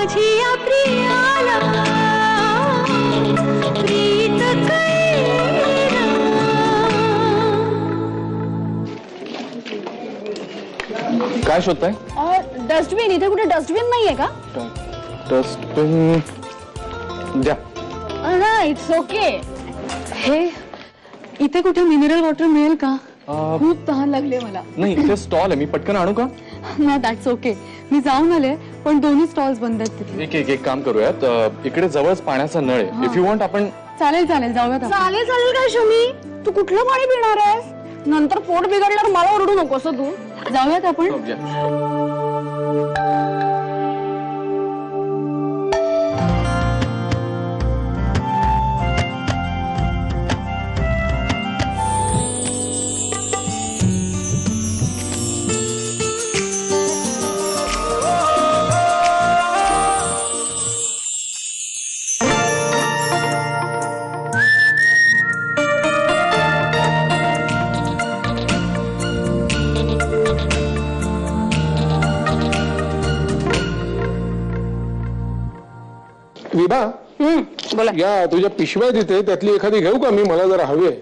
माझिया प्रियाला प्रीत कैरा। काय शोधताय? डस्टबिन, इथे कुठे डस्टबिन नाहीये का? डस्टबिन द्या। नाही, इट्स ओके। हे इथे कुठे मिनरल वॉटर मिळेल का? खूप तहान लागले मला। नाही, इथे स्टॉल आहे, मी पटकन आणू का? नाही, दॅट्स ओके, मी जाऊन आले, पण दोन्ही स्टॉल्स बंद आहेत तिथे। एक काम करूयात, इकडे जवळच पाण्याचा नळ आहे, इफ यू वॉन्ट आपण। चालेल जाऊयात आपण। चालेल काय शमी, तू कुठलं पाणी पिणार आहेस? नंतर पोट बिघडल्यावर मला ओरडू नकोस तू। जाऊयात आपण। विभा, बोला। या तुझ्या पिशव्या तिथे, त्यातली एखादी घेऊ का मी? मला जरा हवी आहे।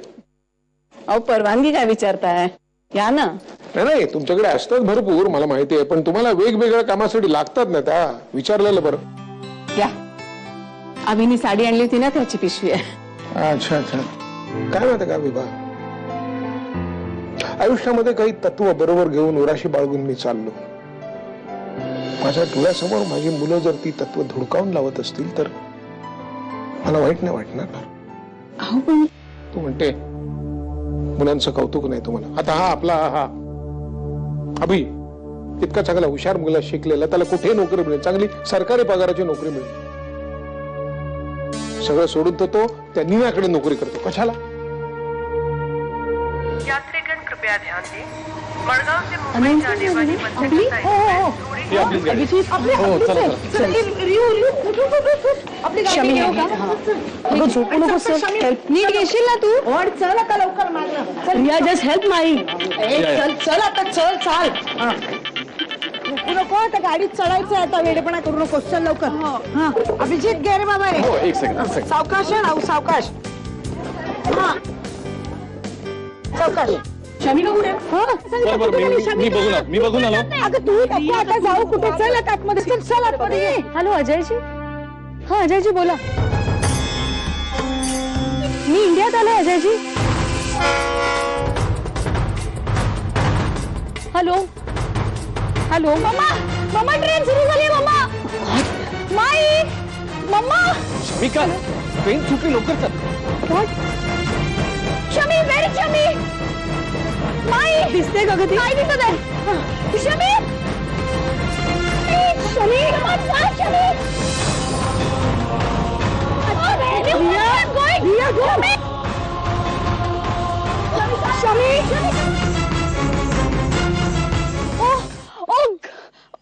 अहो, परवानगी काय विचारताय? या ना। नाही, तुमच्याकडे असतात भरपूर, मला माहिती आहे, पण तुम्हाला वेगवेगळ्या कामासाठी लागतात ना, त्या विचारलेलं बरं। या, अभिनी साडी आणली होती ना, त्याची पिशवी आहे। अच्छा, काय माहिती का विभा, आयुष्यामध्ये काही तत्व बरोबर घेऊन उराशी बाळगून मी चाललो। माझ्या डोळ्यासमोर माझी मुलं जर ती तत्व धुडकावून लावत असतील तर मला वाईट नाही वाटणार। अहो, पण तू म्हणते मुलांचं कौतुक नाही तुम्हाला? आता हा आपला अभि इतका चांगला हुशार मुलगा शिकलेला, त्याला कुठे नोकरी मिळेल? चांगली सरकारी पगाराची नोकरी मिळेल। सगळं सोडून तो त्या नीनाकडे नोकरी करतो, कशाला? यात्रीगण कृपया ध्यान दें, मडगांव से मुंबई जाने वाली बसें का झोपू नको सर, नीट घेशील ना तू? चल आता लवकर माझं। Riya, just help my. चल आता, चल चाल। झोपू नको, आता गाडीत चढायचं, आता वेडेपणा करू नको, चल लवकर। हा, अभिजित घे रे बाबा रे। हो, एक सेकंड। सावकाश आहे ना, सावकाश। हा, सावकाश। शमी कुठे? मी बघून आलो। अगं तू आता जाऊ कुठे? चल आता आतमध्ये, चल आतमध्ये। हॅलो अजयजी। हा अजयजी बोला। मी इंडियात आले अजयजी। हॅलो मम्मा ट्रेन सुरू झाली मम्मा। माई मम्मा। शमिका, ट्रेन चुकली, लवकर चल। शमी, वेरी शमी। माई दिसते का गती? काय दिसत आहे? Shami Shami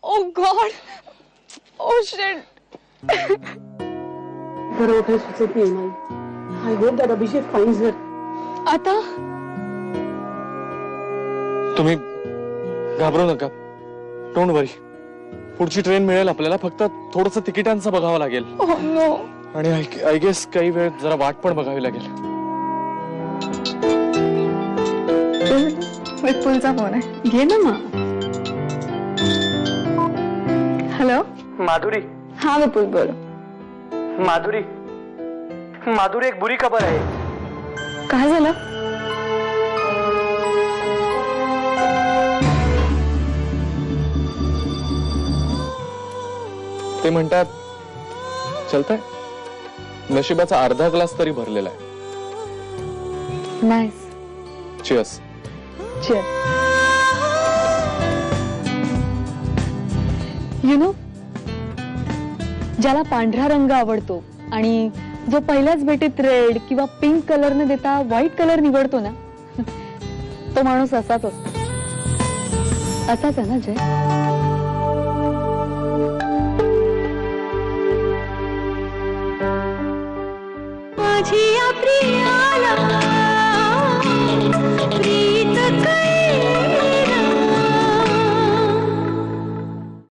Oh God! Oh shit! बरोबर काही सुचत नाही माई। I hope that Abhishek finds her. आता तुम्ही घाबरू नका, डोंट वरी, पुढची ट्रेन मिळेल आपल्याला, फक्त थोडंसं तिकिटांचं बघावं लागेल। Oh no! आणि आय गेस काही वेळ जरा वाट पण बघावी लागेल। विपुलचा फोन आहे, घे ना मग। हॅलो माधुरी। हाँ विपुल बोलो। माधुरी, एक बुरी खबर आहे। काय झालं? ते म्हणतात चलताय, नशिबाचा अर्धा ग्लास तरी भरलेला आहे। Nice, cheers. Cheers. You know, ज्याला पांढरा रंग आवडतो आणि जो पहिल्याच भेटीत रेड किंवा पिंक कलर न देता व्हाईट कलर निवडतो ना, तो माणूस असाच असतो। असाच आहे ना जय? माझिया प्रियाला